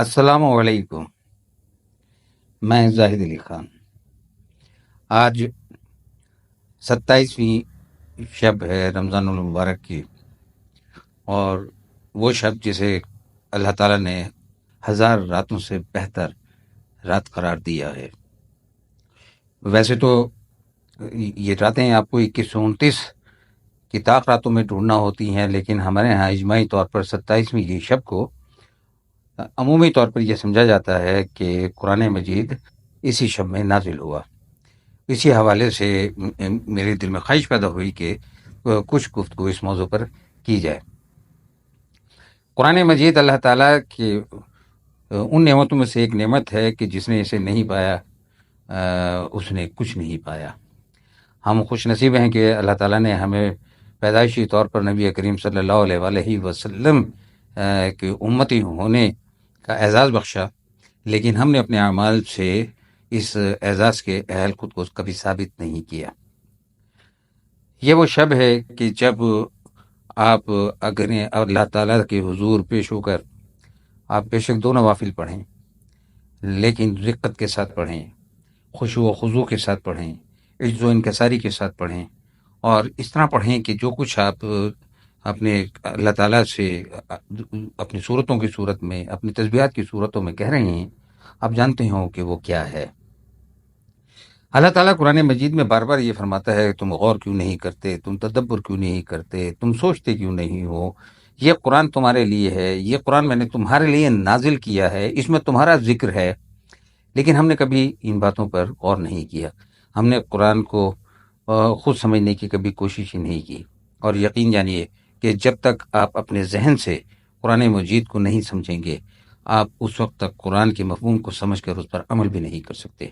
السلام علیکم، میں زاہد علی خان۔ آج 27ویں شب ہے رمضان المبارک کی، اور وہ شب جسے اللہ تعالیٰ نے 1000 راتوں سے بہتر رات قرار دیا ہے۔ ویسے تو یہ راتیں آپ کو 2129 کی طاق راتوں میں ڈھونڈنا ہوتی ہیں، لیکن ہمارے ہاں اجماعی طور پر 27ویں کی شب کو عمومی طور پر یہ سمجھا جاتا ہے کہ قرآن مجید اسی شب میں نازل ہوا۔ اسی حوالے سے میرے دل میں خواہش پیدا ہوئی کہ کچھ گفتگو اس موضوع پر کی جائے۔ قرآن مجید اللہ تعالیٰ کی ان نعمتوں میں سے ایک نعمت ہے کہ جس نے اسے نہیں پایا اس نے کچھ نہیں پایا۔ ہم خوش نصیب ہیں کہ اللہ تعالیٰ نے ہمیں پیدائشی طور پر نبی کریم صلی اللہ علیہ وسلم کی امتی ہونے کا اعزاز بخشا، لیکن ہم نے اپنے اعمال سے اس اعزاز کے اہل خود کو کبھی ثابت نہیں کیا۔ یہ وہ شب ہے کہ جب آپ اگر اللہ تعالیٰ کے حضور پیش ہو کر آپ بے شک 2 نوافل پڑھیں، لیکن رقت کے ساتھ پڑھیں، خشوع و خضوع کے ساتھ پڑھیں، عجز و انکساری کے ساتھ پڑھیں، اور اس طرح پڑھیں کہ جو کچھ آپ اپنے اللہ تعالیٰ سے اپنی صورتوں کی صورت میں، اپنی تسبیحات کی صورتوں میں کہہ رہے ہیں، آپ جانتے ہوں کہ وہ کیا ہے۔ اللہ تعالیٰ قرآن مجید میں بار بار یہ فرماتا ہے تم غور کیوں نہیں کرتے، تم تدبر کیوں نہیں کرتے، تم سوچتے کیوں نہیں ہو۔ یہ قرآن تمہارے لیے ہے، یہ قرآن میں نے تمہارے لیے نازل کیا ہے، اس میں تمہارا ذکر ہے۔ لیکن ہم نے کبھی ان باتوں پر غور نہیں کیا، ہم نے قرآن کو خود سمجھنے کی کبھی کوشش ہی نہیں کی۔ اور یقین جانیے کہ جب تک آپ اپنے ذہن سے قرآن مجید کو نہیں سمجھیں گے، آپ اس وقت تک قرآن کے مفہوم کو سمجھ کر اس پر عمل بھی نہیں کر سکتے۔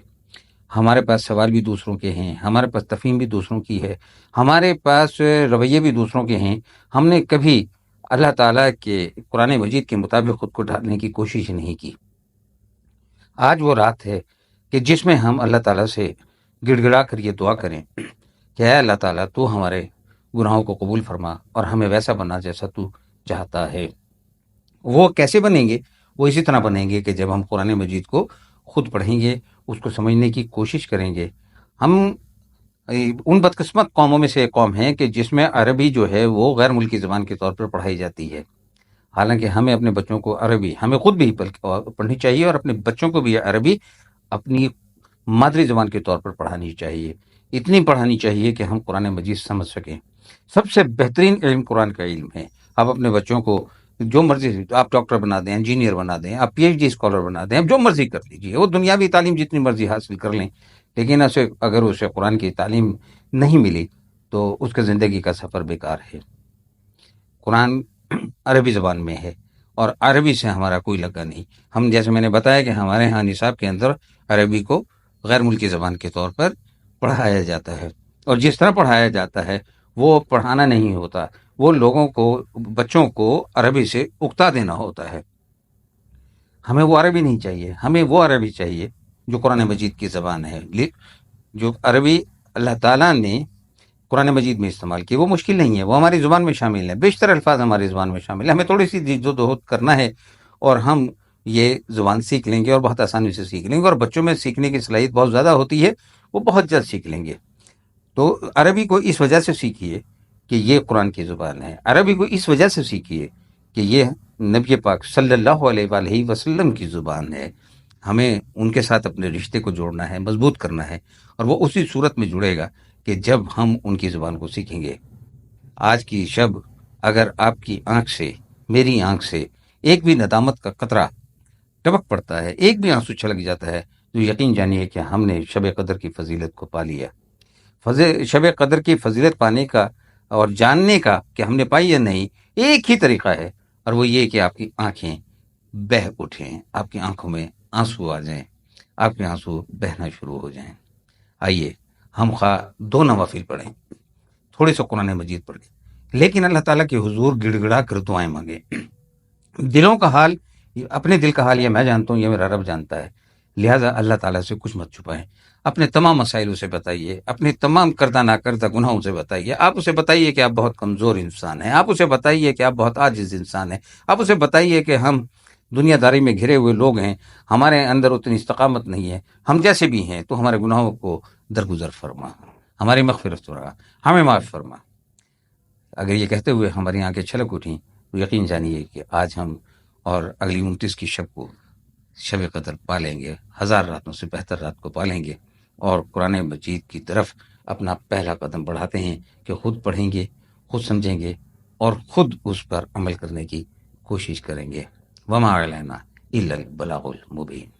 ہمارے پاس سوال بھی دوسروں کے ہیں، ہمارے پاس تفہیم بھی دوسروں کی ہے، ہمارے پاس رویے بھی دوسروں کے ہیں۔ ہم نے کبھی اللہ تعالیٰ کے قرآن مجید کے مطابق خود کو ڈھالنے کی کوشش نہیں کی۔ آج وہ رات ہے کہ جس میں ہم اللہ تعالیٰ سے گڑ گڑا کر یہ دعا کریں کہ اے اللہ تعالیٰ تو ہمارے گناہوں کو قبول فرما اور ہمیں ویسا بنا جیسا تو چاہتا ہے۔ وہ کیسے بنیں گے؟ وہ اسی طرح بنیں گے کہ جب ہم قرآن مجید کو خود پڑھیں گے، اس کو سمجھنے کی کوشش کریں گے۔ ہم ان بدقسمت قوموں میں سے ایک قوم ہے کہ جس میں عربی جو ہے وہ غیر ملکی زبان کے طور پر پڑھائی جاتی ہے، حالانکہ ہمیں اپنے بچوں کو عربی، ہمیں خود بھی پڑھنی چاہیے اور اپنے بچوں کو بھی عربی اپنی مادری زبان کے طور پر پڑھانی چاہیے، اتنی پڑھانی چاہیے کہ ہم قرآن مجید سمجھ سکیں۔ سب سے بہترین علم قرآن کا علم ہے۔ آپ اپنے بچوں کو جو مرضی، آپ ڈاکٹر بنا دیں، انجینئر بنا دیں، آپ پی ایچ ڈی اسکالر بنا دیں، آپ جو مرضی کر لیجیے، وہ دنیاوی تعلیم جتنی مرضی حاصل کر لیں، لیکن اگر اسے قرآن کی تعلیم نہیں ملی تو اس کے زندگی کا سفر بیکار ہے۔ قرآن عربی زبان میں ہے اور عربی سے ہمارا کوئی لگا نہیں۔ ہم جیسے میں نے بتایا کہ ہمارے ہاں نصاب کے اندر عربی کو غیر ملکی زبان کے طور پر پڑھایا جاتا ہے، اور جس طرح پڑھایا جاتا ہے وہ پڑھانا نہیں ہوتا، وہ لوگوں کو، بچوں کو عربی سے اکتا دینا ہوتا ہے۔ ہمیں وہ عربی نہیں چاہیے، ہمیں وہ عربی چاہیے جو قرآن مجید کی زبان ہے۔ جو عربی اللہ تعالیٰ نے قرآن مجید میں استعمال کی وہ مشکل نہیں ہے، وہ ہماری زبان میں شامل ہے، بیشتر الفاظ ہماری زبان میں شامل ہیں۔ ہمیں تھوڑی سی جدوجہد کرنا ہے اور ہم یہ زبان سیکھ لیں گے، اور بہت آسانی سے سیکھ لیں گے، اور بچوں میں سیکھنے کی صلاحیت بہت زیادہ ہوتی ہے، وہ بہت جلد سیکھ لیں گے۔ تو عربی کو اس وجہ سے سیکھیے کہ یہ قرآن کی زبان ہے، عربی کو اس وجہ سے سیکھیے کہ یہ نبی پاک صلی اللہ علیہ وآلہ وسلم کی زبان ہے۔ ہمیں ان کے ساتھ اپنے رشتے کو جوڑنا ہے، مضبوط کرنا ہے، اور وہ اسی صورت میں جڑے گا کہ جب ہم ان کی زبان کو سیکھیں گے۔ آج کی شب اگر آپ کی آنکھ سے، میری آنکھ سے ایک بھی ندامت کا قطرہ ٹپک پڑتا ہے، ایک بھی آنسو چھلک جاتا ہے، تو یقین جانیے کہ ہم نے شب قدر کی فضیلت کو پا لیا۔ شب قدر کی فضیلت پانے کا اور جاننے کا کہ ہم نے پائی یا نہیں، ایک ہی طریقہ ہے، اور وہ یہ کہ آپ کی آنکھیں بہہ اٹھیں، آپ کی آنکھوں میں آنسو آ جائیں، آپ کے آنسو بہنا شروع ہو جائیں۔ آئیے ہم خواہ 2 نوافل پڑھیں، تھوڑے سے قرآن مجید پڑھیں، لیکن اللہ تعالیٰ کے حضور گڑ گڑا کر دعائیں مانگیں۔ دلوں کا حال، اپنے دل کا حال یہ میں جانتا ہوں، یہ میرا رب جانتا ہے، لہٰذا اللہ تعالیٰ سے کچھ مت چھپائیں۔ اپنے تمام مسائل اسے بتائیے، اپنے تمام کردہ نہ کردہ گناہوں سے بتائیے۔ آپ اسے بتائیے کہ آپ بہت کمزور انسان ہیں، آپ اسے بتائیے کہ آپ بہت عاجز انسان ہیں، آپ اسے بتائیے کہ ہم دنیا داری میں گھرے ہوئے لوگ ہیں، ہمارے اندر اتنی استقامت نہیں ہے، ہم جیسے بھی ہیں تو ہمارے گناہوں کو درگزر فرما، ہماری مغفرت فرما، ہمیں معاف فرما۔ اگر یہ کہتے ہوئے ہماری آنکھیں چھلک اٹھیں تو یقین جانیے کہ آج ہم اور اگلی 29 کی شب کو شب قدر پالیں گے، 1000 راتوں سے بہتر رات کو پالیں گے، اور قرآن مجید کی طرف اپنا پہلا قدم بڑھاتے ہیں کہ خود پڑھیں گے، خود سمجھیں گے اور خود اس پر عمل کرنے کی کوشش کریں گے۔ وما علینا الا البلاغ المبین۔